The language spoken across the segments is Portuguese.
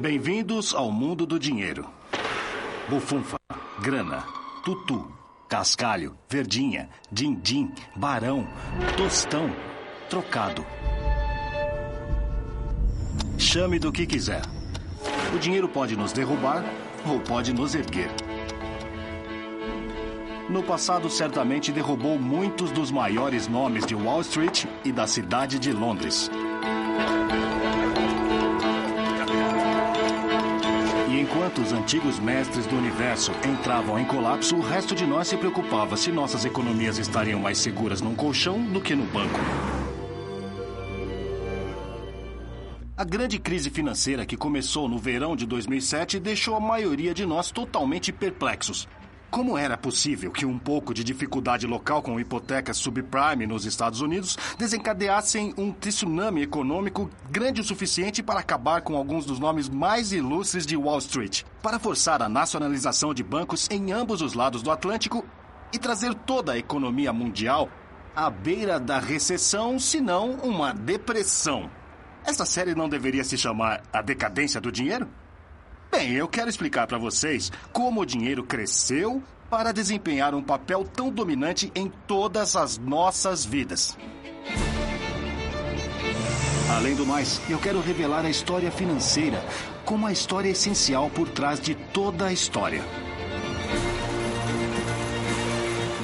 Bem-vindos ao mundo do dinheiro. Bufunfa, grana, tutu, cascalho, verdinha, din-din, barão, tostão, trocado. Chame do que quiser. O dinheiro pode nos derrubar ou pode nos erguer. No passado, certamente derrubou muitos dos maiores nomes de Wall Street e da cidade de Londres. E enquanto os antigos mestres do universo entravam em colapso, o resto de nós se preocupava se nossas economias estariam mais seguras num colchão do que no banco. A grande crise financeira que começou no verão de 2007 deixou a maioria de nós totalmente perplexos. Como era possível que um pouco de dificuldade local com hipotecas subprime nos Estados Unidos desencadeassem um tsunami econômico grande o suficiente para acabar com alguns dos nomes mais ilustres de Wall Street, para forçar a nacionalização de bancos em ambos os lados do Atlântico e trazer toda a economia mundial à beira da recessão, se não uma depressão? Essa série não deveria se chamar A Decadência do Dinheiro? Bem, eu quero explicar para vocês como o dinheiro cresceu para desempenhar um papel tão dominante em todas as nossas vidas. Além do mais, eu quero revelar a história financeira como a história essencial por trás de toda a história.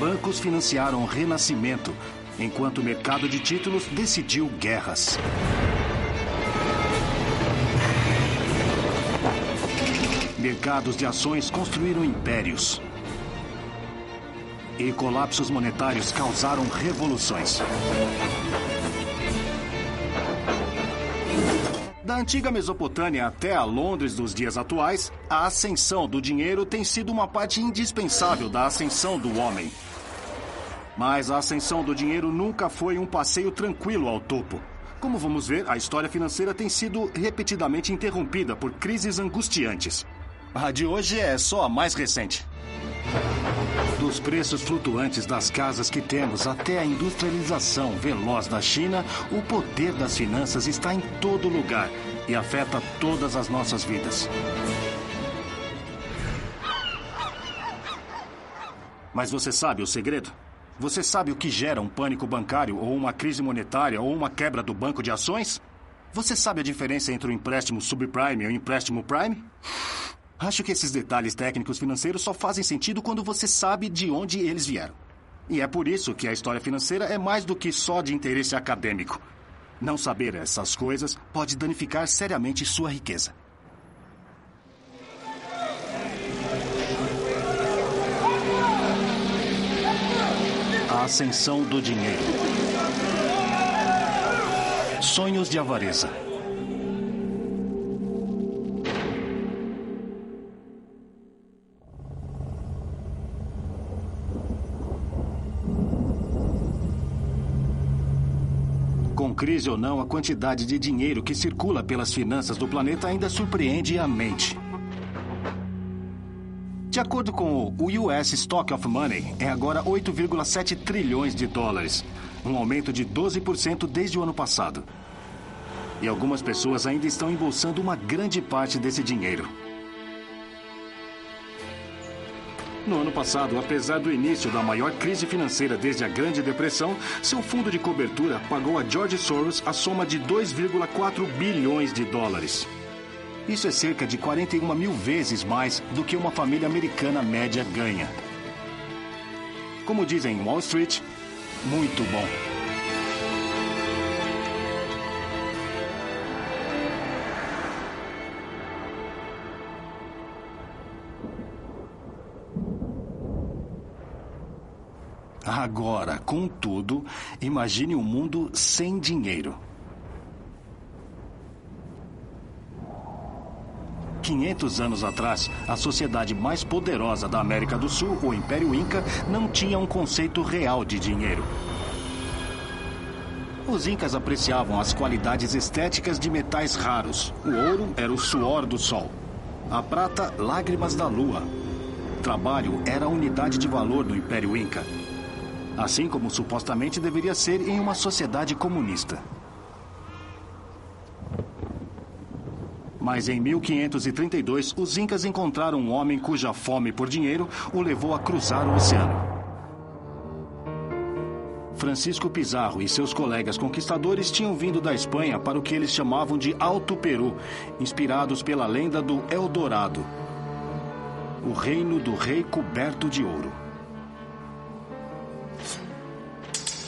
Bancos financiaram o renascimento, enquanto o mercado de títulos decidiu guerras. Mercados de ações construíram impérios. E colapsos monetários causaram revoluções. Da antiga Mesopotâmia até a Londres dos dias atuais, a ascensão do dinheiro tem sido uma parte indispensável da ascensão do homem. Mas a ascensão do dinheiro nunca foi um passeio tranquilo ao topo. Como vamos ver, a história financeira tem sido repetidamente interrompida por crises angustiantes. A de hoje é só a mais recente. Dos preços flutuantes das casas que temos até a industrialização veloz da China, o poder das finanças está em todo lugar e afeta todas as nossas vidas. Mas você sabe o segredo? Você sabe o que gera um pânico bancário ou uma crise monetária ou uma quebra do banco de ações? Você sabe a diferença entre o empréstimo subprime e o empréstimo prime? Acho que esses detalhes técnicos financeiros só fazem sentido quando você sabe de onde eles vieram. E é por isso que a história financeira é mais do que só de interesse acadêmico. Não saber essas coisas pode danificar seriamente sua riqueza. A ascensão do dinheiro. Sonhos de avareza. Com crise ou não, a quantidade de dinheiro que circula pelas finanças do planeta ainda surpreende a mente. De acordo com o US Stock of Money, é agora 8,7 trilhões de dólares, um aumento de 12% desde o ano passado. E algumas pessoas ainda estão embolsando uma grande parte desse dinheiro. No ano passado, apesar do início da maior crise financeira desde a Grande Depressão, seu fundo de cobertura pagou a George Soros a soma de 2,4 bilhões de dólares. Isso é cerca de 41 mil vezes mais do que uma família americana média ganha. Como dizem em Wall Street, muito bom. Agora, contudo, imagine um mundo sem dinheiro. 500 anos atrás, a sociedade mais poderosa da América do Sul, o Império Inca, não tinha um conceito real de dinheiro. Os incas apreciavam as qualidades estéticas de metais raros. O ouro era o suor do sol. A prata, lágrimas da lua. Trabalho era a unidade de valor do Império Inca. Assim como supostamente deveria ser em uma sociedade comunista. Mas em 1532, os incas encontraram um homem cuja fome por dinheiro o levou a cruzar o oceano. Francisco Pizarro e seus colegas conquistadores tinham vindo da Espanha para o que eles chamavam de Alto Peru, inspirados pela lenda do Eldorado, o reino do rei coberto de ouro.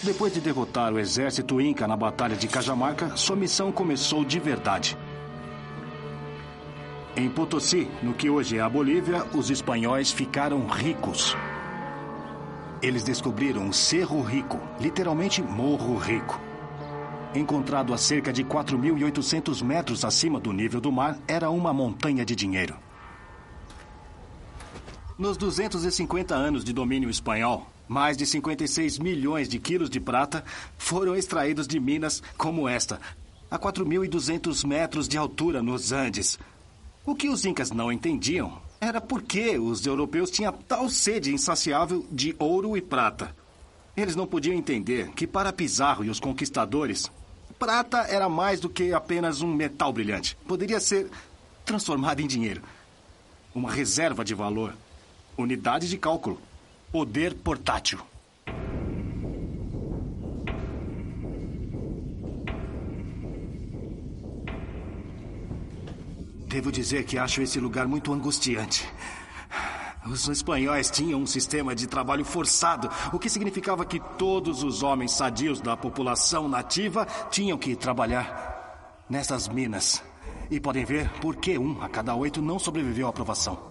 Depois de derrotar o exército inca na Batalha de Cajamarca, sua missão começou de verdade. Em Potosí, no que hoje é a Bolívia, os espanhóis ficaram ricos. Eles descobriram o Cerro Rico, literalmente Morro Rico. Encontrado a cerca de 4.800 metros acima do nível do mar, era uma montanha de dinheiro. Nos 250 anos de domínio espanhol, mais de 56 milhões de quilos de prata foram extraídos de minas como esta, a 4.200 metros de altura nos Andes. O que os incas não entendiam era por que os europeus tinham tal sede insaciável de ouro e prata. Eles não podiam entender que para Pizarro e os conquistadores, prata era mais do que apenas um metal brilhante. Poderia ser transformado em dinheiro. Uma reserva de valor. Unidade de cálculo. Poder portátil. Devo dizer que acho esse lugar muito angustiante. Os espanhóis tinham um sistema de trabalho forçado, o que significava que todos os homens sadios da população nativa tinham que trabalhar nessas minas. E podem ver por que 1 a cada 8 não sobreviveu à provação.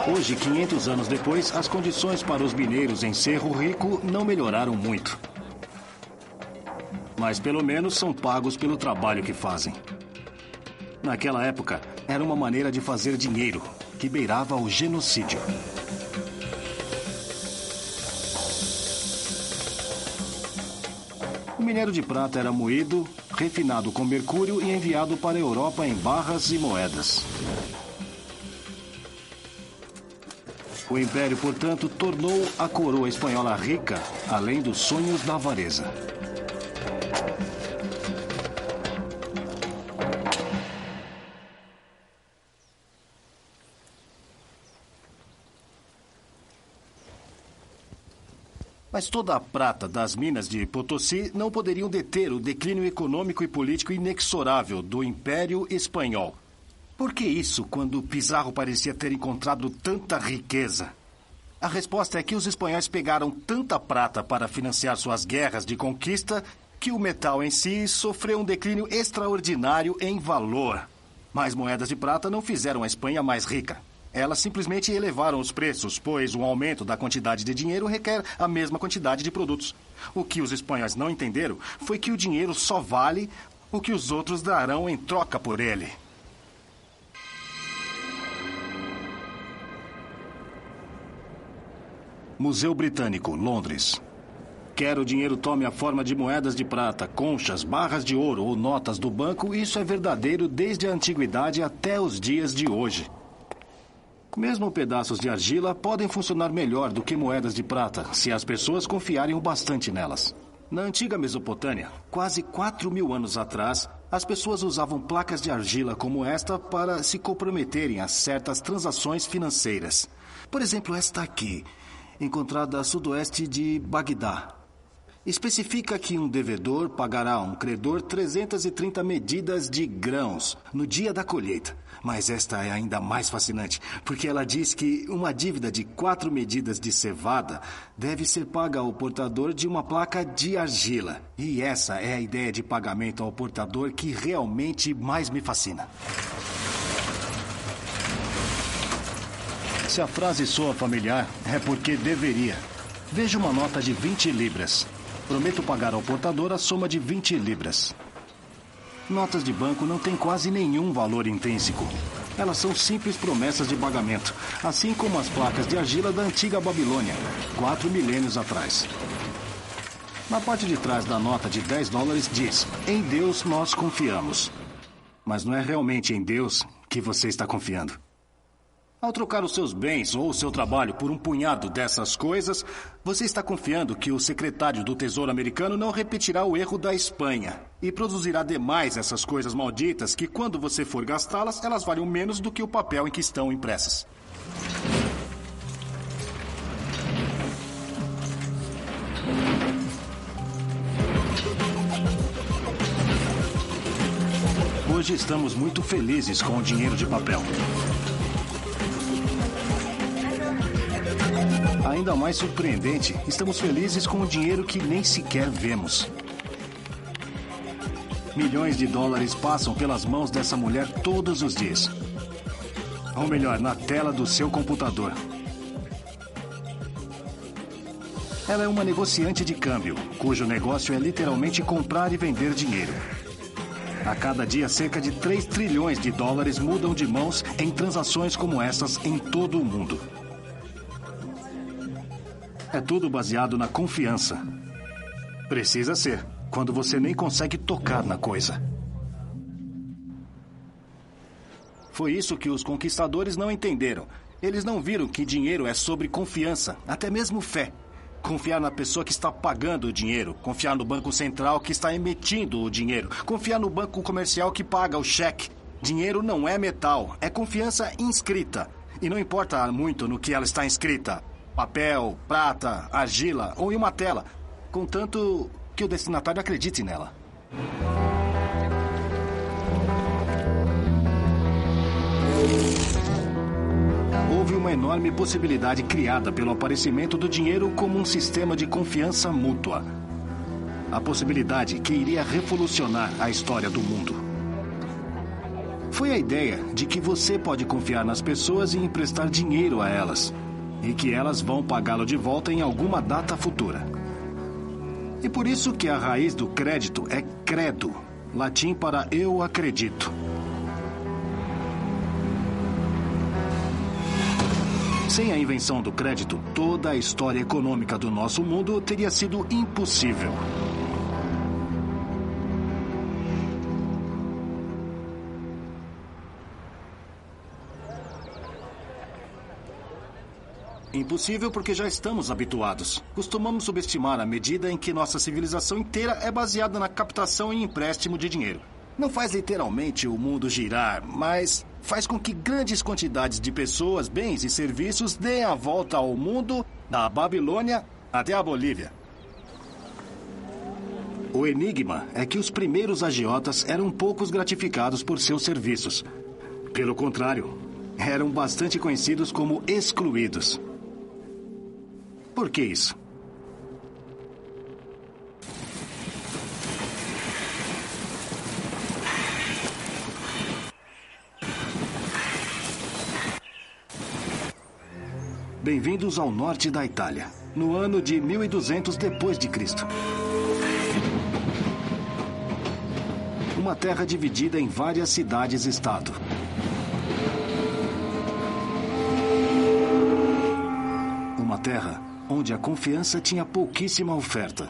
Hoje, 500 anos depois, as condições para os mineiros em Cerro Rico não melhoraram muito. Mas pelo menos são pagos pelo trabalho que fazem. Naquela época, era uma maneira de fazer dinheiro, que beirava o genocídio. O minério de prata era moído, refinado com mercúrio e enviado para a Europa em barras e moedas. O Império, portanto, tornou a coroa espanhola rica, além dos sonhos da avareza. Mas toda a prata das minas de Potosí não poderiam deter o declínio econômico e político inexorável do Império Espanhol. Por que isso quando Pizarro parecia ter encontrado tanta riqueza? A resposta é que os espanhóis pegaram tanta prata para financiar suas guerras de conquista que o metal em si sofreu um declínio extraordinário em valor. Mais moedas de prata não fizeram a Espanha mais rica. Elas simplesmente elevaram os preços, pois o aumento da quantidade de dinheiro requer a mesma quantidade de produtos. O que os espanhóis não entenderam foi que o dinheiro só vale o que os outros darão em troca por ele. Museu Britânico, Londres. Quer o dinheiro tome a forma de moedas de prata, conchas, barras de ouro ou notas do banco, isso é verdadeiro desde a antiguidade até os dias de hoje. Mesmo pedaços de argila podem funcionar melhor do que moedas de prata, se as pessoas confiarem o bastante nelas. Na antiga Mesopotâmia, quase 4.000 anos atrás, as pessoas usavam placas de argila como esta para se comprometerem a certas transações financeiras. Por exemplo, esta aqui, encontrada a sudoeste de Bagdá. Especifica que um devedor pagará a um credor 330 medidas de grãos no dia da colheita. Mas esta é ainda mais fascinante, porque ela diz que uma dívida de 4 medidas de cevada deve ser paga ao portador de uma placa de argila. E essa é a ideia de pagamento ao portador que realmente mais me fascina. Se a frase soa familiar, é porque deveria. Veja uma nota de 20 libras. Prometo pagar ao portador a soma de 20 libras. Notas de banco não têm quase nenhum valor intrínseco. Elas são simples promessas de pagamento, assim como as placas de argila da antiga Babilônia, 4 milênios atrás. Na parte de trás da nota de 10 dólares diz: em Deus nós confiamos. Mas não é realmente em Deus que você está confiando. Ao trocar os seus bens ou o seu trabalho por um punhado dessas coisas, você está confiando que o secretário do Tesouro americano não repetirá o erro da Espanha e produzirá demais essas coisas malditas que, quando você for gastá-las, elas valem menos do que o papel em que estão impressas. Hoje estamos muito felizes com o dinheiro de papel. Ainda mais surpreendente, estamos felizes com o dinheiro que nem sequer vemos. Milhões de dólares passam pelas mãos dessa mulher todos os dias. Ou melhor, na tela do seu computador. Ela é uma negociante de câmbio, cujo negócio é literalmente comprar e vender dinheiro. A cada dia, cerca de 3 trilhões de dólares mudam de mãos em transações como essas em todo o mundo. É tudo baseado na confiança. Precisa ser, quando você nem consegue tocar na coisa. Foi isso que os conquistadores não entenderam. Eles não viram que dinheiro é sobre confiança, até mesmo fé. Confiar na pessoa que está pagando o dinheiro. Confiar no banco central que está emitindo o dinheiro. Confiar no banco comercial que paga o cheque. Dinheiro não é metal, é confiança inscrita. E não importa muito no que ela está inscrita. Papel, prata, argila ou em uma tela. Contanto que o destinatário acredite nela. Houve uma enorme possibilidade criada pelo aparecimento do dinheiro como um sistema de confiança mútua. A possibilidade que iria revolucionar a história do mundo. Foi a ideia de que você pode confiar nas pessoas e emprestar dinheiro a elas, e que elas vão pagá-lo de volta em alguma data futura. E por isso que a raiz do crédito é credo, latim para eu acredito. Sem a invenção do crédito, toda a história econômica do nosso mundo teria sido impossível. Impossível porque já estamos habituados. Costumamos subestimar a medida em que nossa civilização inteira é baseada na captação e empréstimo de dinheiro. Não faz literalmente o mundo girar, mas faz com que grandes quantidades de pessoas, bens e serviços deem a volta ao mundo, da Babilônia até a Bolívia. O enigma é que os primeiros agiotas eram poucos gratificados por seus serviços. Pelo contrário, eram bastante conhecidos como excluídos. Por que isso? Bem-vindos ao norte da Itália, no ano de 1200 depois de Cristo. Uma terra dividida em várias cidades-estado. Uma terra onde a confiança tinha pouquíssima oferta.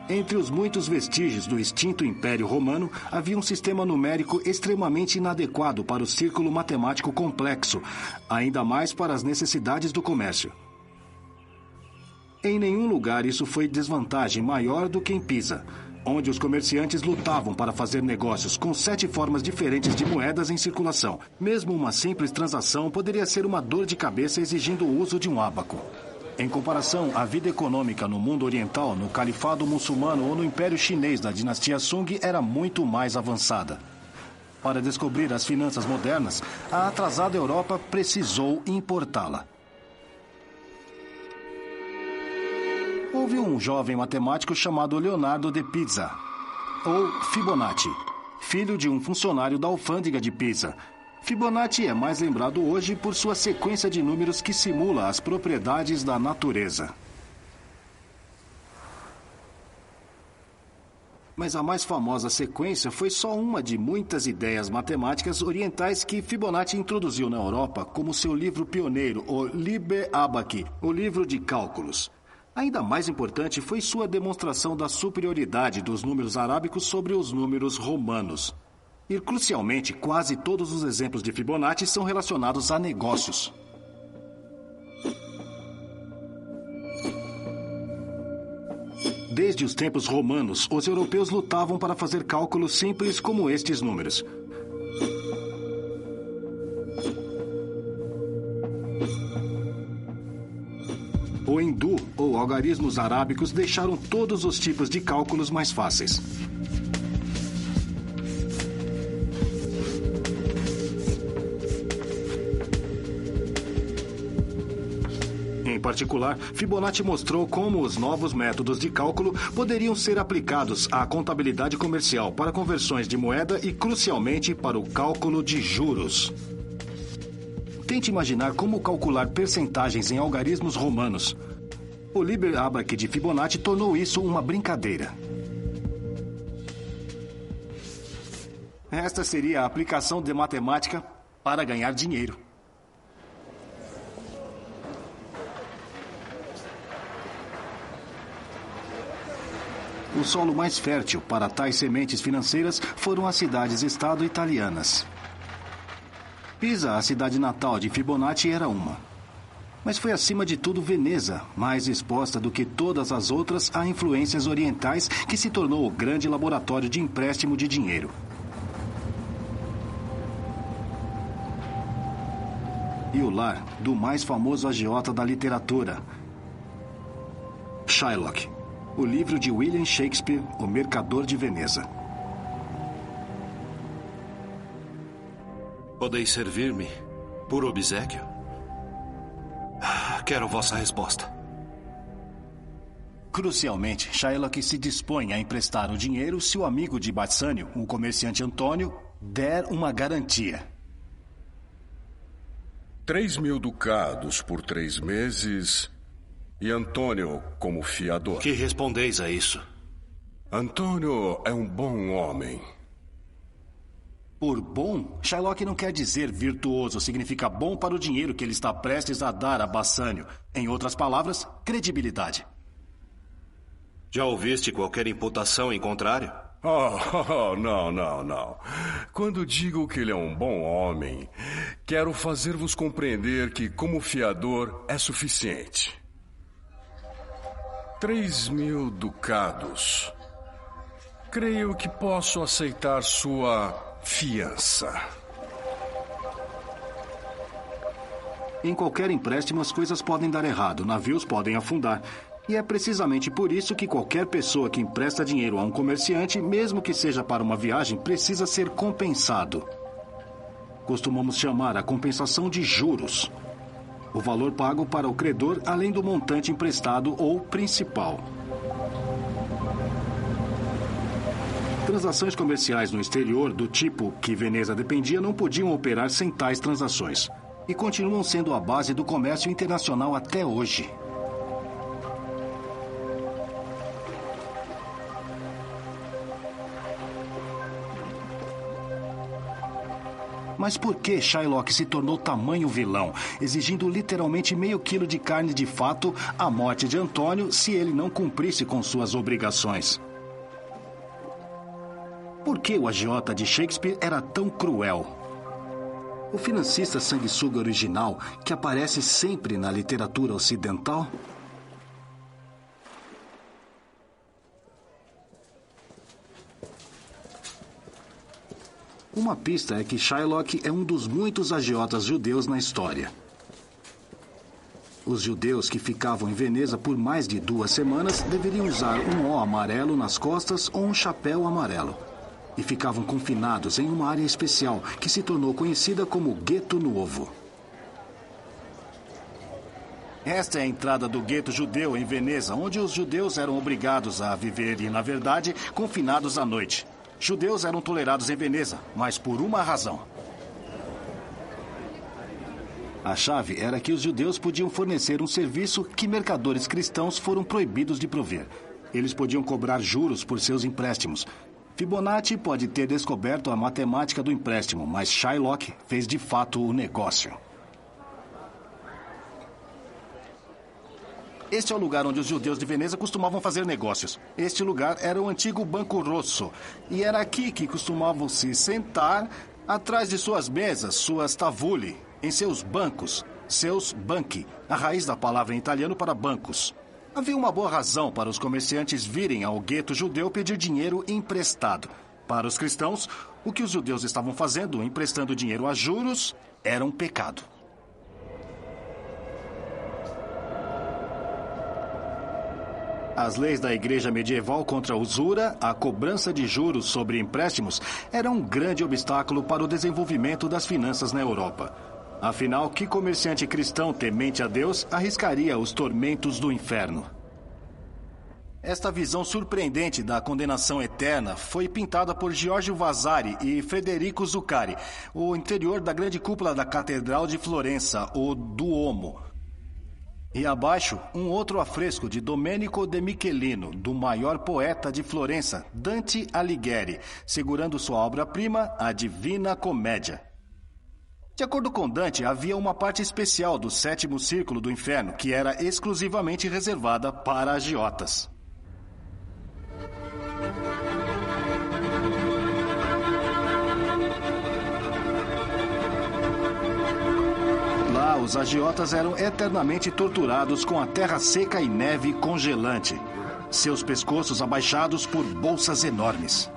Entre os muitos vestígios do extinto Império Romano, havia um sistema numérico extremamente inadequado para o círculo matemático complexo, ainda mais para as necessidades do comércio. Em nenhum lugar isso foi desvantagem maior do que em Pisa, onde os comerciantes lutavam para fazer negócios com 7 formas diferentes de moedas em circulação. Mesmo uma simples transação poderia ser uma dor de cabeça exigindo o uso de um ábaco. Em comparação, a vida econômica no mundo oriental, no califado muçulmano ou no Império Chinês da dinastia Sung era muito mais avançada. Para descobrir as finanças modernas, a atrasada Europa precisou importá-la. Houve um jovem matemático chamado Leonardo de Pisa, ou Fibonacci, filho de um funcionário da alfândega de Pisa. Fibonacci é mais lembrado hoje por sua sequência de números que simula as propriedades da natureza. Mas a mais famosa sequência foi só uma de muitas ideias matemáticas orientais que Fibonacci introduziu na Europa como seu livro pioneiro, o Liber Abaci, o livro de cálculos. Ainda mais importante foi sua demonstração da superioridade dos números arábicos sobre os números romanos. E, crucialmente, quase todos os exemplos de Fibonacci são relacionados a negócios. Desde os tempos romanos, os europeus lutavam para fazer cálculos simples como estes números. O hindu ou algarismos arábicos deixaram todos os tipos de cálculos mais fáceis. Em particular, Fibonacci mostrou como os novos métodos de cálculo poderiam ser aplicados à contabilidade comercial para conversões de moeda e, crucialmente, para o cálculo de juros. Tente imaginar como calcular percentagens em algarismos romanos. O Liber Abac de Fibonacci tornou isso uma brincadeira. Esta seria a aplicação de matemática para ganhar dinheiro. O solo mais fértil para tais sementes financeiras foram as cidades-estado italianas. Pisa, a cidade natal de Fibonacci, era uma. Mas foi acima de tudo Veneza, mais exposta do que todas as outras a influências orientais, que se tornou o grande laboratório de empréstimo de dinheiro. E o lar do mais famoso agiota da literatura, Shylock. O livro de William Shakespeare, O Mercador de Veneza. Podeis servir-me por obséquio? Quero vossa resposta. Crucialmente, Shylock se dispõe a emprestar o dinheiro se o amigo de Bassanio, o comerciante Antônio, der uma garantia. 3.000 ducados por 3 meses e Antônio como fiador. Que respondeis a isso? Antônio é um bom homem. Por bom, Shylock não quer dizer virtuoso, significa bom para o dinheiro que ele está prestes a dar a Bassanio. Em outras palavras, credibilidade. Já ouviste qualquer imputação em contrário? Não. Quando digo que ele é um bom homem, quero fazer-vos compreender que, como fiador, é suficiente. 3.000 ducados. Creio que posso aceitar sua fiança. Em qualquer empréstimo, as coisas podem dar errado, navios podem afundar. E é precisamente por isso que qualquer pessoa que empresta dinheiro a um comerciante, mesmo que seja para uma viagem, precisa ser compensado. Costumamos chamar a compensação de juros. O valor pago para o credor, além do montante emprestado ou principal. Transações comerciais no exterior, do tipo que Veneza dependia, não podiam operar sem tais transações. E continuam sendo a base do comércio internacional até hoje. Mas por que Shylock se tornou tamanho vilão, exigindo literalmente meio quilo de carne de fato à morte de Antônio se ele não cumprisse com suas obrigações? Por que o agiota de Shakespeare era tão cruel? O financista sanguessuga original, que aparece sempre na literatura ocidental? Uma pista é que Shylock é um dos muitos agiotas judeus na história. Os judeus que ficavam em Veneza por mais de 2 semanas deveriam usar um O amarelo nas costas ou um chapéu amarelo. E ficavam confinados em uma área especial que se tornou conhecida como Gueto Novo. Esta é a entrada do gueto judeu em Veneza, onde os judeus eram obrigados a viver e, na verdade, confinados à noite. Judeus eram tolerados em Veneza, mas por uma razão. A chave era que os judeus podiam fornecer um serviço que mercadores cristãos foram proibidos de prover. Eles podiam cobrar juros por seus empréstimos. Fibonacci pode ter descoberto a matemática do empréstimo, mas Shylock fez de fato o negócio. Este é o lugar onde os judeus de Veneza costumavam fazer negócios. Este lugar era o antigo Banco Rosso. E era aqui que costumavam se sentar atrás de suas mesas, suas tavuli, em seus bancos, seus banchi, a raiz da palavra em italiano para bancos. Havia uma boa razão para os comerciantes virem ao gueto judeu pedir dinheiro emprestado. Para os cristãos, o que os judeus estavam fazendo, emprestando dinheiro a juros, era um pecado. As leis da igreja medieval contra a usura, a cobrança de juros sobre empréstimos, eram um grande obstáculo para o desenvolvimento das finanças na Europa. Afinal, que comerciante cristão temente a Deus arriscaria os tormentos do inferno? Esta visão surpreendente da condenação eterna foi pintada por Giorgio Vasari e Federico Zuccari, o interior da grande cúpula da Catedral de Florença, o Duomo. E abaixo, um outro afresco de Domenico de Michelino, do maior poeta de Florença, Dante Alighieri, segurando sua obra-prima, a Divina Comédia. De acordo com Dante, havia uma parte especial do sétimo círculo do inferno que era exclusivamente reservada para agiotas. Lá, os agiotas eram eternamente torturados com a terra seca e neve congelante, seus pescoços abaixados por bolsas enormes.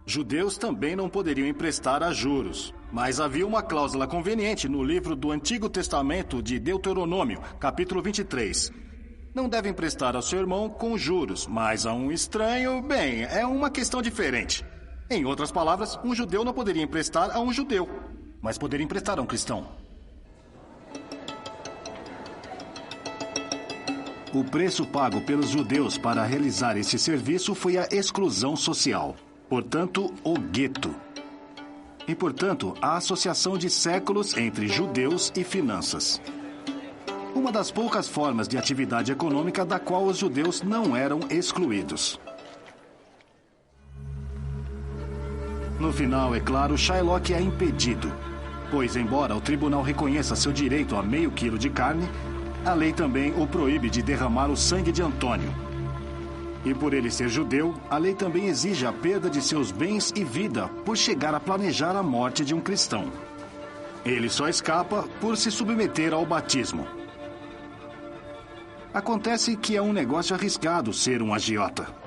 Judeus também não poderiam emprestar a juros, mas havia uma cláusula conveniente no livro do Antigo Testamento de Deuteronômio, capítulo 23. Não deve emprestar ao seu irmão com juros, mas a um estranho, bem, é uma questão diferente. Em outras palavras, um judeu não poderia emprestar a um judeu, mas poderia emprestar a um cristão. O preço pago pelos judeus para realizar esse serviço foi a exclusão social. Portanto, o gueto. E, portanto, a associação de séculos entre judeus e finanças. Uma das poucas formas de atividade econômica da qual os judeus não eram excluídos. No final, é claro, Shylock é impedido. Pois, embora o tribunal reconheça seu direito a meio quilo de carne, a lei também o proíbe de derramar o sangue de Antônio. E por ele ser judeu, a lei também exige a perda de seus bens e vida por chegar a planejar a morte de um cristão. Ele só escapa por se submeter ao batismo. Acontece que é um negócio arriscado ser um agiota.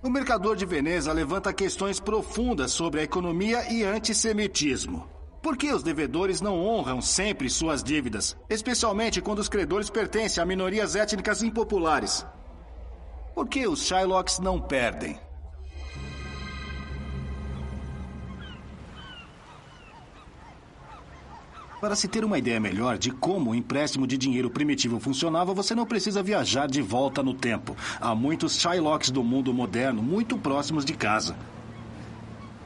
O mercador de Veneza levanta questões profundas sobre a economia e antissemitismo. Por que os devedores não honram sempre suas dívidas, especialmente quando os credores pertencem a minorias étnicas impopulares? Por que os Shylocks não perdem? Para se ter uma ideia melhor de como o empréstimo de dinheiro primitivo funcionava, você não precisa viajar de volta no tempo. Há muitos Shylocks do mundo moderno muito próximos de casa.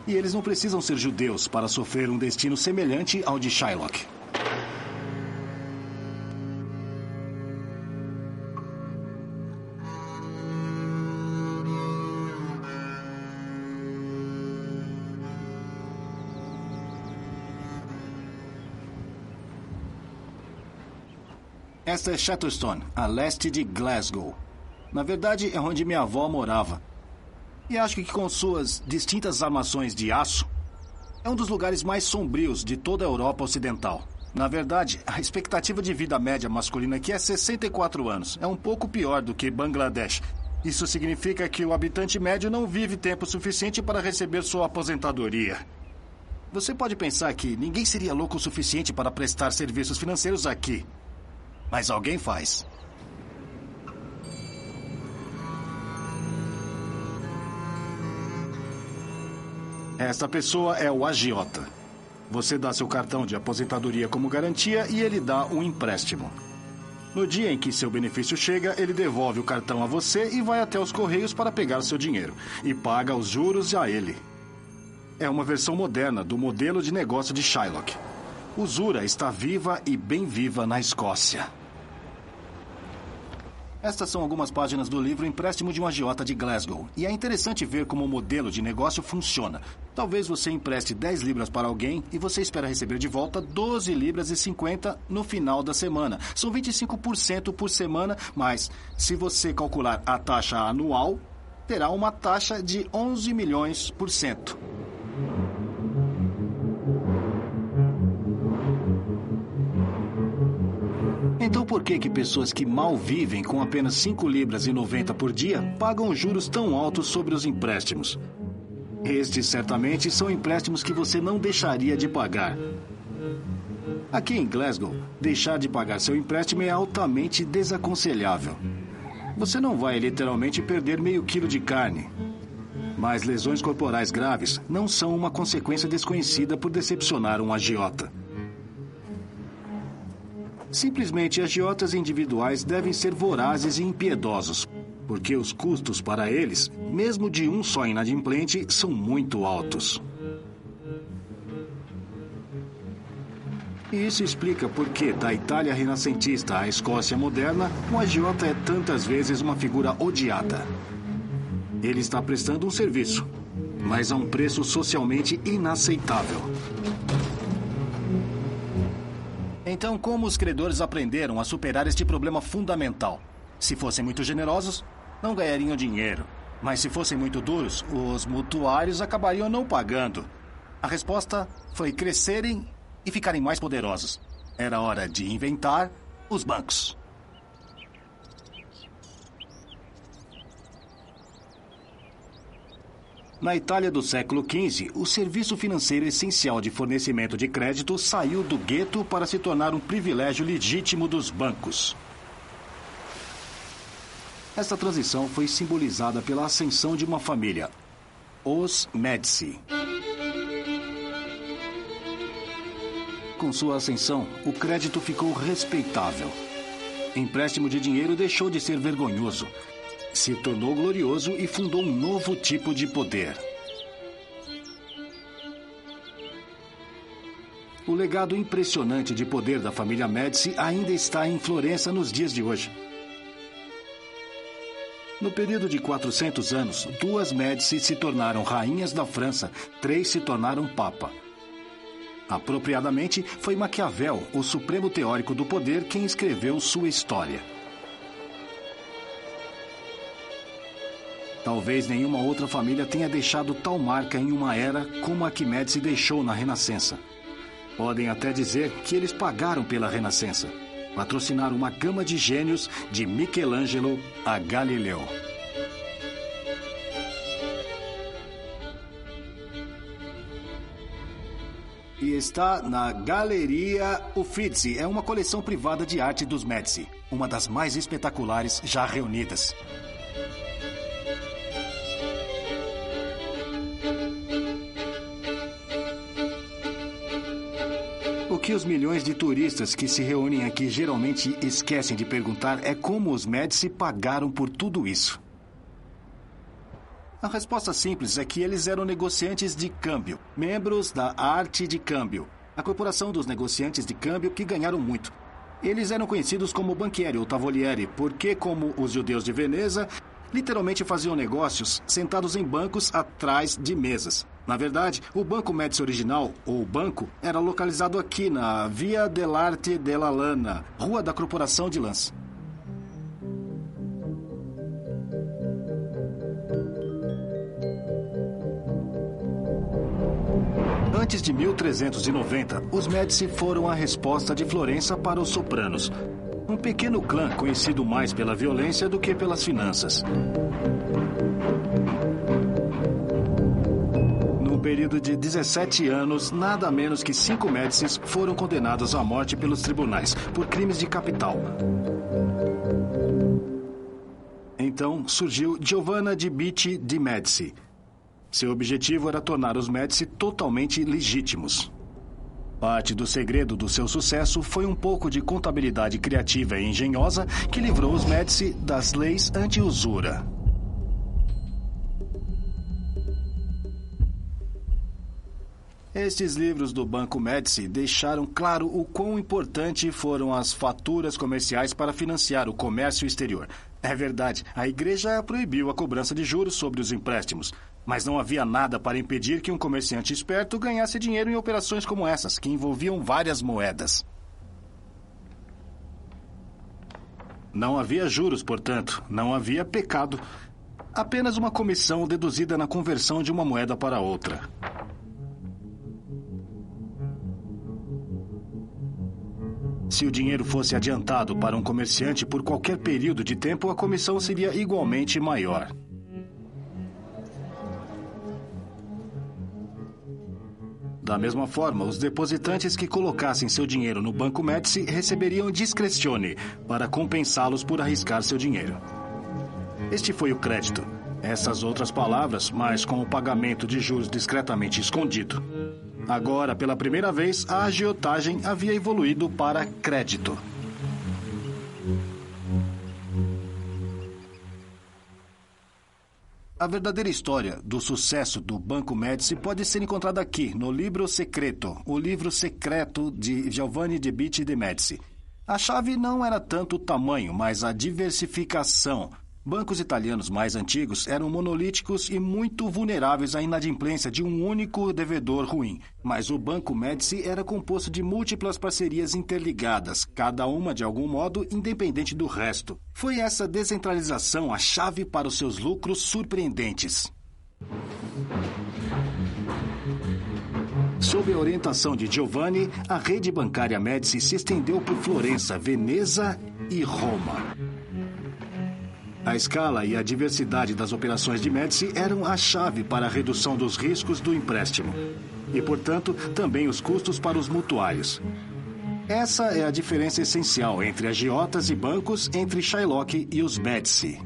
E eles não precisam ser judeus para sofrer um destino semelhante ao de Shylock. Esta é Shatterstone, a leste de Glasgow. Na verdade, é onde minha avó morava. E acho que com suas distintas armações de aço, é um dos lugares mais sombrios de toda a Europa Ocidental. Na verdade, a expectativa de vida média masculina aqui é 64 anos. É um pouco pior do que Bangladesh. Isso significa que o habitante médio não vive tempo suficiente para receber sua aposentadoria. Você pode pensar que ninguém seria louco o suficiente para prestar serviços financeiros aqui. Mas alguém faz. Essa pessoa é o agiota. Você dá seu cartão de aposentadoria como garantia e ele dá um empréstimo. No dia em que seu benefício chega, ele devolve o cartão a você e vai até os correios para pegar seu dinheiro. E paga os juros a ele. É uma versão moderna do modelo de negócio de Shylock. Usura está viva e bem viva na Escócia. Estas são algumas páginas do livro Empréstimo de um Agiota de Glasgow. E é interessante ver como o modelo de negócio funciona. Talvez você empreste 10 libras para alguém e você espera receber de volta 12 libras e 50 no final da semana. São 25% por semana, mas se você calcular a taxa anual, terá uma taxa de 11 milhões por cento. Então por que pessoas que mal vivem com apenas 5 libras e 90 por dia pagam juros tão altos sobre os empréstimos? Estes certamente são empréstimos que você não deixaria de pagar. Aqui em Glasgow, deixar de pagar seu empréstimo é altamente desaconselhável. Você não vai literalmente perder meio quilo de carne. Mas lesões corporais graves não são uma consequência desconhecida por decepcionar um agiota. Simplesmente, agiotas individuais devem ser vorazes e impiedosos, porque os custos para eles, mesmo de um só inadimplente, são muito altos. E isso explica por que, da Itália renascentista à Escócia moderna, um agiota é tantas vezes uma figura odiada. Ele está prestando um serviço, mas a um preço socialmente inaceitável. Então, como os credores aprenderam a superar este problema fundamental? Se fossem muito generosos, não ganhariam dinheiro. Mas se fossem muito duros, os mutuários acabariam não pagando. A resposta foi crescerem e ficarem mais poderosos. Era hora de inventar os bancos. Na Itália do século XV, o serviço financeiro essencial de fornecimento de crédito saiu do gueto para se tornar um privilégio legítimo dos bancos. Esta transição foi simbolizada pela ascensão de uma família, os Médici. Com sua ascensão, o crédito ficou respeitável. Empréstimo de dinheiro deixou de ser vergonhoso. Se tornou glorioso e fundou um novo tipo de poder. O legado impressionante de poder da família Médici ainda está em Florença nos dias de hoje. No período de 400 anos, 2 Médici se tornaram rainhas da França, 3 se tornaram papa. Apropriadamente, foi Maquiavel, o supremo teórico do poder, quem escreveu sua história. Talvez nenhuma outra família tenha deixado tal marca em uma era como a que Médici deixou na Renascença. Podem até dizer que eles pagaram pela Renascença. Patrocinaram uma gama de gênios de Michelangelo a Galileu. E está na Galeria Uffizi. É uma coleção privada de arte dos Médici, uma das mais espetaculares já reunidas. O que os milhões de turistas que se reúnem aqui geralmente esquecem de perguntar é como os Médici pagaram por tudo isso. A resposta simples é que eles eram negociantes de câmbio, membros da arte de câmbio, a corporação dos negociantes de câmbio que ganharam muito. Eles eram conhecidos como banchieri ou tavolieri, porque, como os judeus de Veneza, literalmente faziam negócios sentados em bancos atrás de mesas. Na verdade, o Banco Médici original, ou banco, era localizado aqui na Via dell'Arte della Lana, Rua da Corporação de Lãs. Antes de 1390, os Médici foram a resposta de Florença para os Sopranos, um pequeno clã conhecido mais pela violência do que pelas finanças. No período de 17 anos, nada menos que 5 Médicis foram condenados à morte pelos tribunais por crimes de capital. Então surgiu Giovanna di Bicci di Médici. Seu objetivo era tornar os Médici totalmente legítimos. Parte do segredo do seu sucesso foi um pouco de contabilidade criativa e engenhosa que livrou os Médici das leis anti-usura. Estes livros do Banco Médici deixaram claro o quão importante foram as faturas comerciais para financiar o comércio exterior. É verdade, a igreja proibiu a cobrança de juros sobre os empréstimos, mas não havia nada para impedir que um comerciante esperto ganhasse dinheiro em operações como essas, que envolviam várias moedas. Não havia juros, portanto, não havia pecado. Apenas uma comissão deduzida na conversão de uma moeda para outra. Se o dinheiro fosse adiantado para um comerciante por qualquer período de tempo, a comissão seria igualmente maior. Da mesma forma, os depositantes que colocassem seu dinheiro no Banco Médici receberiam discrecione para compensá-los por arriscar seu dinheiro. Este foi o crédito. Essas outras palavras, mas com o pagamento de juros discretamente escondido. Agora, pela primeira vez, a agiotagem havia evoluído para crédito. A verdadeira história do sucesso do Banco Médici pode ser encontrada aqui, no Libro Secreto, o livro secreto de Giovanni de Bitti de Médici. A chave não era tanto o tamanho, mas a diversificação. Bancos italianos mais antigos eram monolíticos e muito vulneráveis à inadimplência de um único devedor ruim. Mas o Banco Médici era composto de múltiplas parcerias interligadas, cada uma de algum modo independente do resto. Foi essa descentralização a chave para os seus lucros surpreendentes. Sob a orientação de Giovanni, a rede bancária Médici se estendeu por Florença, Veneza e Roma. A escala e a diversidade das operações de Médici eram a chave para a redução dos riscos do empréstimo e, portanto, também os custos para os mutuários. Essa é a diferença essencial entre agiotas e bancos, entre Shylock e os Médici.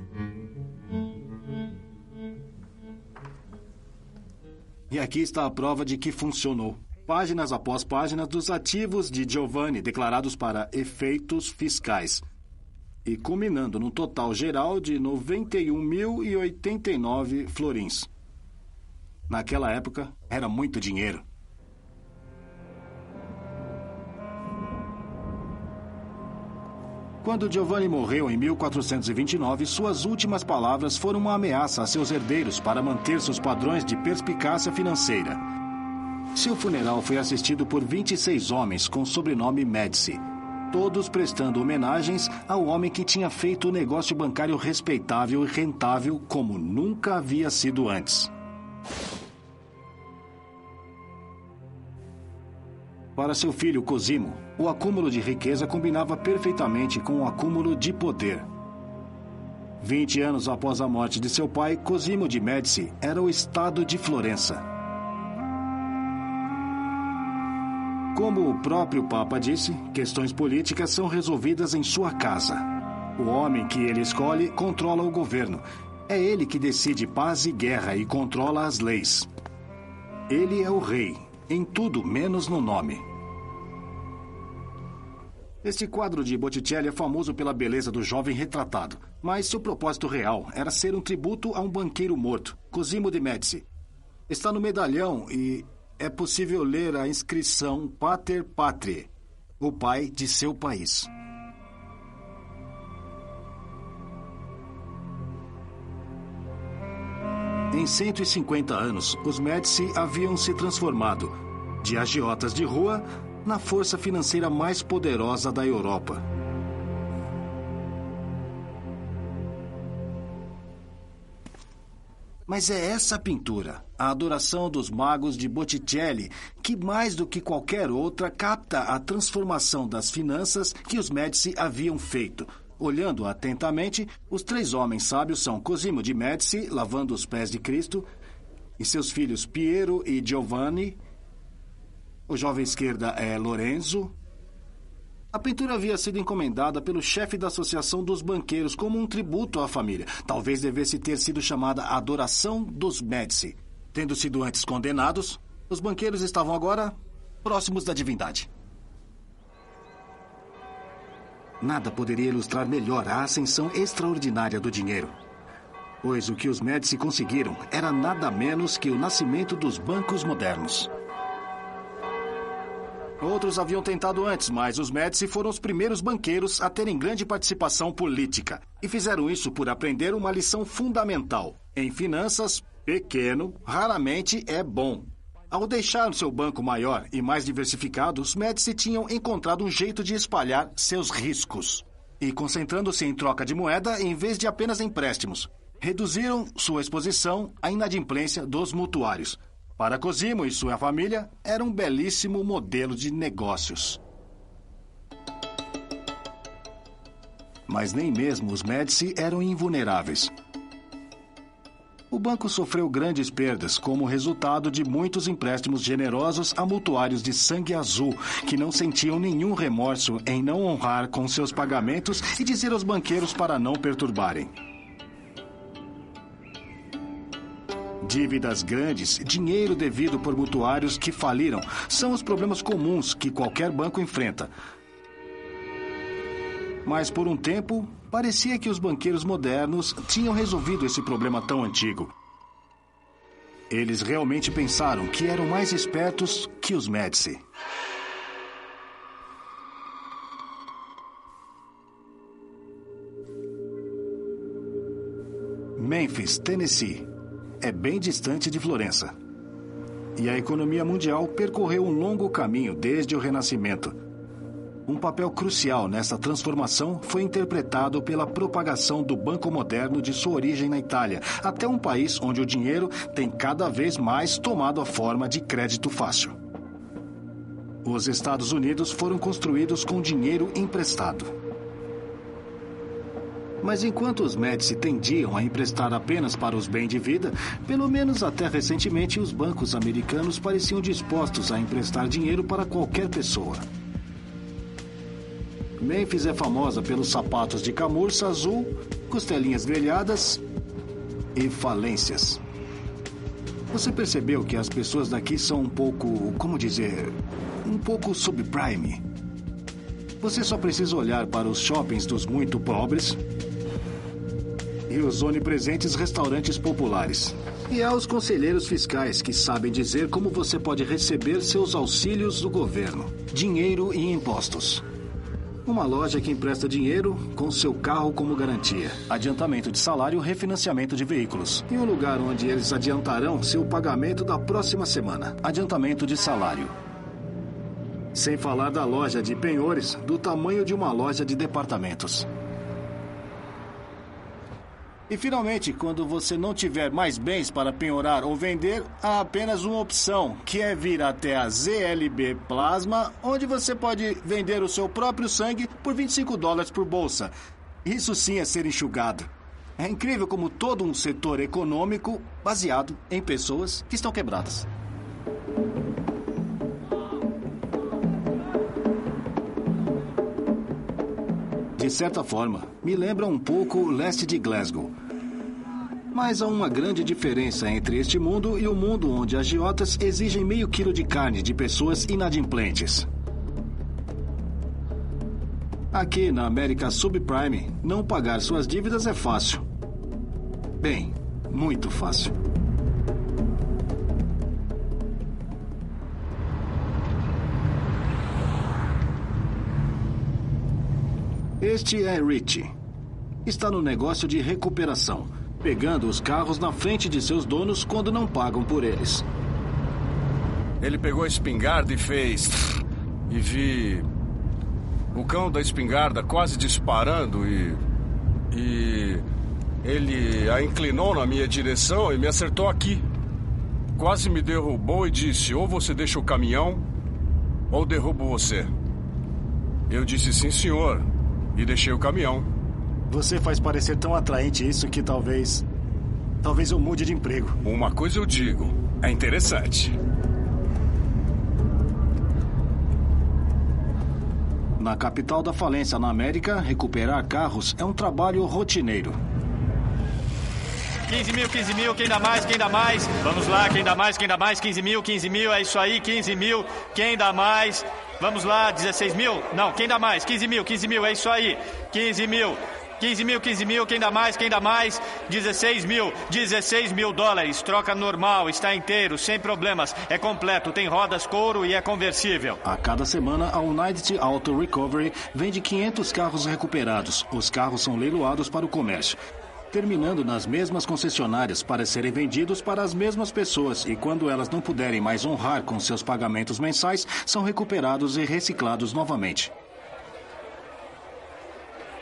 E aqui está a prova de que funcionou. Páginas após páginas dos ativos de Giovanni declarados para efeitos fiscais. E culminando num total geral de 91.089 florins. Naquela época, era muito dinheiro. Quando Giovanni morreu em 1429, suas últimas palavras foram uma ameaça a seus herdeiros para manter seus padrões de perspicácia financeira. Seu funeral foi assistido por 26 homens com o sobrenome Médici, todos prestando homenagens ao homem que tinha feito o negócio bancário respeitável e rentável como nunca havia sido antes. Para seu filho Cosimo, o acúmulo de riqueza combinava perfeitamente com o acúmulo de poder. 20 anos após a morte de seu pai, Cosimo de Médici era o Estado de Florença. Como o próprio Papa disse, questões políticas são resolvidas em sua casa. O homem que ele escolhe controla o governo. É ele que decide paz e guerra e controla as leis. Ele é o rei, em tudo menos no nome. Este quadro de Botticelli é famoso pela beleza do jovem retratado, mas seu propósito real era ser um tributo a um banqueiro morto, Cosimo de Médici. Está no medalhão e é possível ler a inscrição Pater Patriae, o pai de seu país. Em 150 anos, os Médici haviam se transformado, de agiotas de rua, na força financeira mais poderosa da Europa. Mas é essa pintura, a Adoração dos Magos de Botticelli, que mais do que qualquer outra capta a transformação das finanças que os Médici haviam feito. Olhando atentamente, os três homens sábios são Cosimo de Médici, lavando os pés de Cristo, e seus filhos Piero e Giovanni. O jovem esquerda é Lorenzo. A pintura havia sido encomendada pelo chefe da Associação dos Banqueiros como um tributo à família. Talvez devesse ter sido chamada Adoração dos Médici. Tendo sido antes condenados, os banqueiros estavam agora próximos da divindade. Nada poderia ilustrar melhor a ascensão extraordinária do dinheiro. Pois o que os Médici conseguiram era nada menos que o nascimento dos bancos modernos. Outros haviam tentado antes, mas os Médici foram os primeiros banqueiros a terem grande participação política. E fizeram isso por aprender uma lição fundamental. Em finanças, pequeno raramente é bom. Ao deixar o seu banco maior e mais diversificado, os Médici tinham encontrado um jeito de espalhar seus riscos. E concentrando-se em troca de moeda em vez de apenas empréstimos, reduziram sua exposição à inadimplência dos mutuários. Para Cosimo e sua família, era um belíssimo modelo de negócios. Mas nem mesmo os Médici eram invulneráveis. O banco sofreu grandes perdas como resultado de muitos empréstimos generosos a mutuários de sangue azul, que não sentiam nenhum remorso em não honrar com seus pagamentos e dizer aos banqueiros para não perturbarem. Dívidas grandes, dinheiro devido por mutuários que faliram, são os problemas comuns que qualquer banco enfrenta. Mas por um tempo, parecia que os banqueiros modernos tinham resolvido esse problema tão antigo. Eles realmente pensaram que eram mais espertos que os Médici. Memphis, Tennessee, é bem distante de Florença. E a economia mundial percorreu um longo caminho desde o Renascimento. Um papel crucial nessa transformação foi interpretado pela propagação do banco moderno de sua origem na Itália, até um país onde o dinheiro tem cada vez mais tomado a forma de crédito fácil. Os Estados Unidos foram construídos com dinheiro emprestado. Mas enquanto os Médici tendiam a emprestar apenas para os bens de vida, pelo menos até recentemente os bancos americanos pareciam dispostos a emprestar dinheiro para qualquer pessoa. Memphis é famosa pelos sapatos de camurça azul, costelinhas grelhadas e falências. Você percebeu que as pessoas daqui são um pouco, como dizer, um pouco subprime? Você só precisa olhar para os shoppings dos muito pobres e os onipresentes restaurantes populares. E aos conselheiros fiscais que sabem dizer como você pode receber seus auxílios do governo, dinheiro e impostos. Uma loja que empresta dinheiro com seu carro como garantia. Adiantamento de salário, refinanciamento de veículos. E um lugar onde eles adiantarão seu pagamento da próxima semana. Adiantamento de salário. Sem falar da loja de penhores do tamanho de uma loja de departamentos. E finalmente, quando você não tiver mais bens para penhorar ou vender, há apenas uma opção, que é vir até a ZLB Plasma, onde você pode vender o seu próprio sangue por $25 por bolsa. Isso sim é ser enxugado. É incrível como todo um setor econômico baseado em pessoas que estão quebradas. De certa forma, me lembra um pouco o leste de Glasgow. Mas há uma grande diferença entre este mundo e o mundo onde agiotas exigem meio quilo de carne de pessoas inadimplentes. Aqui na América Subprime, não pagar suas dívidas é fácil. Bem, muito fácil. Este é Richie. Está no negócio de recuperação, pegando os carros na frente de seus donos quando não pagam por eles. Ele pegou a espingarda e fez... E vi... o cão da espingarda quase disparando e... ele a inclinou na minha direção e me acertou aqui. Quase me derrubou e disse, ou você deixa o caminhão, ou derrubo você. Eu disse, sim, senhor, e deixei o caminhão. Você faz parecer tão atraente isso que talvez eu mude de emprego. Uma coisa eu digo, é interessante. Na capital da falência na América, recuperar carros é um trabalho rotineiro. 15 mil, quem dá mais? Vamos lá, quem dá mais, 15 mil, é isso aí, 15 mil, quem dá mais? Vamos lá, 16 mil? Não, quem dá mais? 15 mil, é isso aí, 15 mil. 15 mil, 15 mil, quem dá mais, quem dá mais? 16 mil, 16 mil dólares. Troca normal, está inteiro, sem problemas. É completo, tem rodas, couro e é conversível. A cada semana, a United Auto Recovery vende 500 carros recuperados. Os carros são leiloados para o comércio, terminando nas mesmas concessionárias para serem vendidos para as mesmas pessoas, e quando elas não puderem mais honrar com seus pagamentos mensais, são recuperados e reciclados novamente.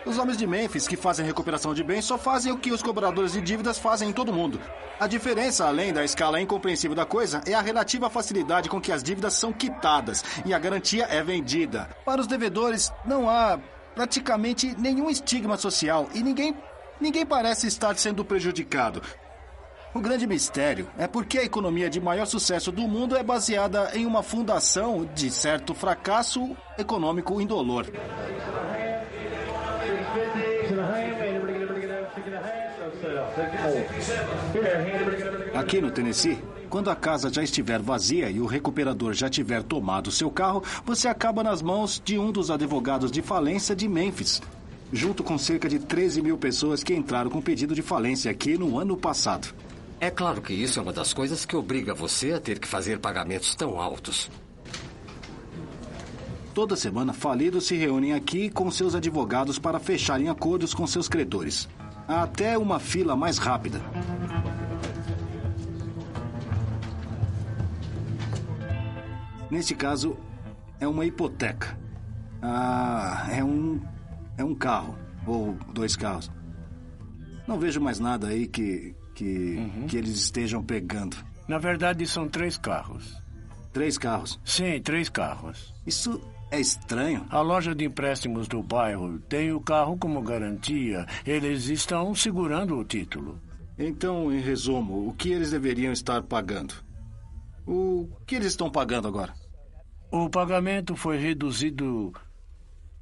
Os homens de Memphis que fazem recuperação de bens só fazem o que os cobradores de dívidas fazem em todo mundo. A diferença, além da escala incompreensível da coisa, é a relativa facilidade com que as dívidas são quitadas e a garantia é vendida. Para os devedores, não há praticamente nenhum estigma social e ninguém parece estar sendo prejudicado. O grande mistério é porque a economia de maior sucesso do mundo é baseada em uma fundação de certo fracasso econômico indolor. Aqui no Tennessee, quando a casa já estiver vazia e o recuperador já tiver tomado seu carro, você acaba nas mãos de um dos advogados de falência de Memphis, junto com cerca de 13 mil pessoas que entraram com pedido de falência aqui no ano passado. É claro que isso é uma das coisas que obriga você a ter que fazer pagamentos tão altos. Toda semana, falidos se reúnem aqui com seus advogados para fecharem acordos com seus credores. Há até uma fila mais rápida. Neste caso, é uma hipoteca. É um carro, ou 2 carros. Não vejo mais nada aí que eles estejam pegando. Na verdade, são 3 carros. 3 carros? Sim, 3 carros. Isso é estranho. A loja de empréstimos do bairro tem o carro como garantia. Eles estão segurando o título. Então, em resumo, o que eles deveriam estar pagando? O que eles estão pagando agora? O pagamento foi reduzido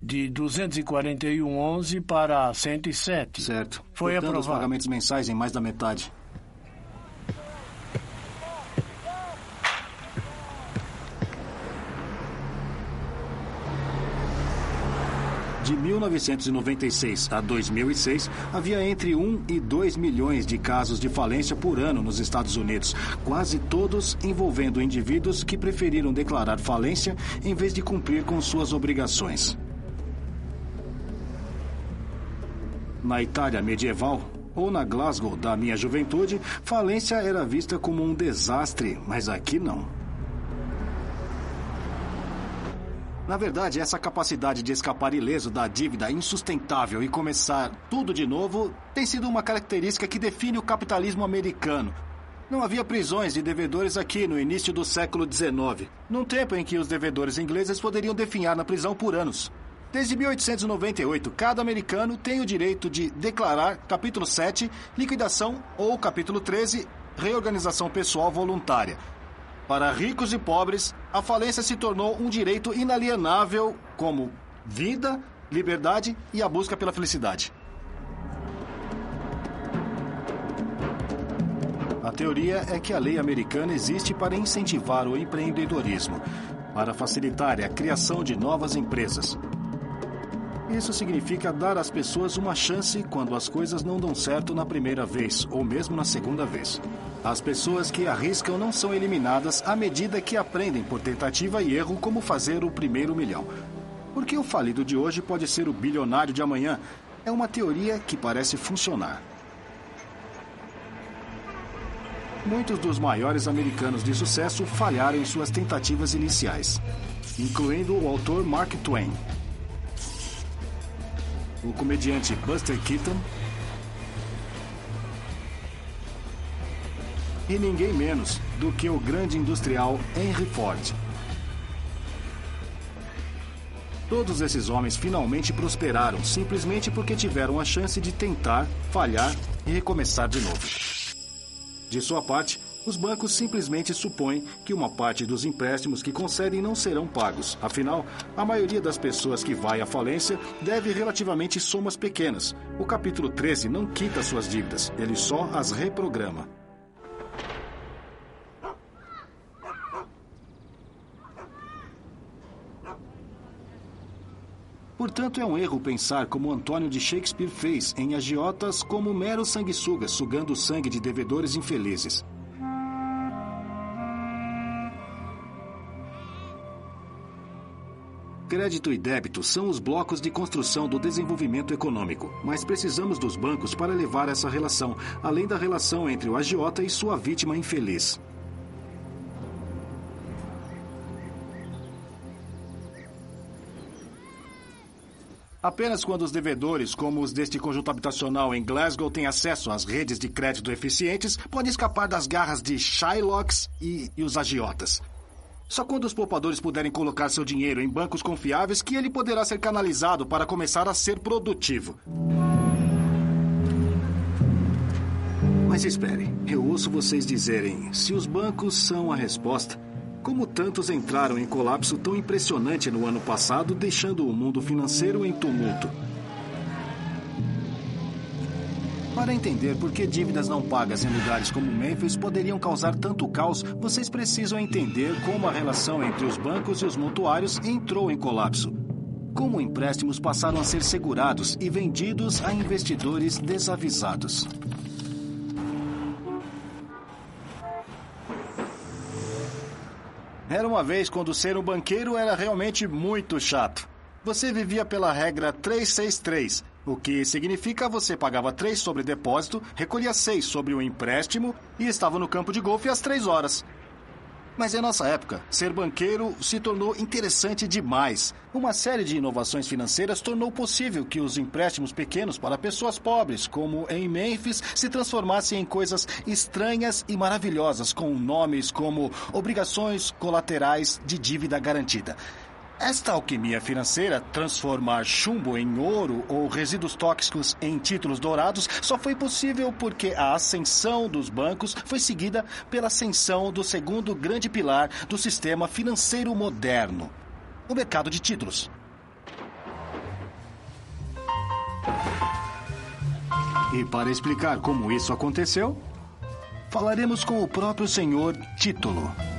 de 241,11 para 107. Certo. Foi aprovado. Os aprovado. pagamentos mensais em mais da metade. De 1996 a 2006, havia entre 1 e 2 milhões de casos de falência por ano nos Estados Unidos, quase todos envolvendo indivíduos que preferiram declarar falência em vez de cumprir com suas obrigações. Na Itália medieval, ou na Glasgow da minha juventude, falência era vista como um desastre, mas aqui não. Na verdade, essa capacidade de escapar ileso da dívida insustentável e começar tudo de novo tem sido uma característica que define o capitalismo americano. Não havia prisões de devedores aqui no início do século XIX, num tempo em que os devedores ingleses poderiam definhar na prisão por anos. Desde 1898, cada americano tem o direito de declarar capítulo 7, liquidação, ou capítulo 13, reorganização pessoal voluntária. Para ricos e pobres, a falência se tornou um direito inalienável como vida, liberdade e a busca pela felicidade. A teoria é que a lei americana existe para incentivar o empreendedorismo, para facilitar a criação de novas empresas. Isso significa dar às pessoas uma chance quando as coisas não dão certo na primeira vez, ou mesmo na segunda vez. As pessoas que arriscam não são eliminadas à medida que aprendem por tentativa e erro como fazer o primeiro milhão. Porque o falido de hoje pode ser o bilionário de amanhã. É uma teoria que parece funcionar. Muitos dos maiores americanos de sucesso falharam em suas tentativas iniciais, incluindo o autor Mark Twain, o comediante Buster Keaton e ninguém menos do que o grande industrial Henry Ford. Todos esses homens finalmente prosperaram simplesmente porque tiveram a chance de tentar, falhar e recomeçar de novo. De sua parte, os bancos simplesmente supõem que uma parte dos empréstimos que concedem não serão pagos. Afinal, a maioria das pessoas que vai à falência deve relativamente somas pequenas. O capítulo 13 não quita suas dívidas, ele só as reprograma. Portanto, é um erro pensar como Antônio de Shakespeare fez em Agiotas como meros sanguessugas sugando o sangue de devedores infelizes. Crédito e débito são os blocos de construção do desenvolvimento econômico, mas precisamos dos bancos para levar essa relação, além da relação entre o agiota e sua vítima infeliz. Apenas quando os devedores, como os deste conjunto habitacional em Glasgow, têm acesso às redes de crédito eficientes, podem escapar das garras de Shylocks e os agiotas. Só quando os poupadores puderem colocar seu dinheiro em bancos confiáveis que ele poderá ser canalizado para começar a ser produtivo. Mas espere, eu ouço vocês dizerem, se os bancos são a resposta, como tantos entraram em colapso tão impressionante no ano passado, deixando o mundo financeiro em tumulto? Para entender por que dívidas não pagas em lugares como Memphis poderiam causar tanto caos, vocês precisam entender como a relação entre os bancos e os mutuários entrou em colapso. Como empréstimos passaram a ser segurados e vendidos a investidores desavisados. Era uma vez quando ser um banqueiro era realmente muito chato. Você vivia pela regra 363, o que significa você pagava 3 sobre depósito, recolhia 6 sobre o empréstimo e estava no campo de golfe às 3 horas. Mas em nossa época, ser banqueiro se tornou interessante demais. Uma série de inovações financeiras tornou possível que os empréstimos pequenos para pessoas pobres, como em Memphis, se transformassem em coisas estranhas e maravilhosas, com nomes como obrigações colaterais de dívida garantida. Esta alquimia financeira, transformar chumbo em ouro ou resíduos tóxicos em títulos dourados, só foi possível porque a ascensão dos bancos foi seguida pela ascensão do segundo grande pilar do sistema financeiro moderno, o mercado de títulos. E para explicar como isso aconteceu, falaremos com o próprio senhor Título.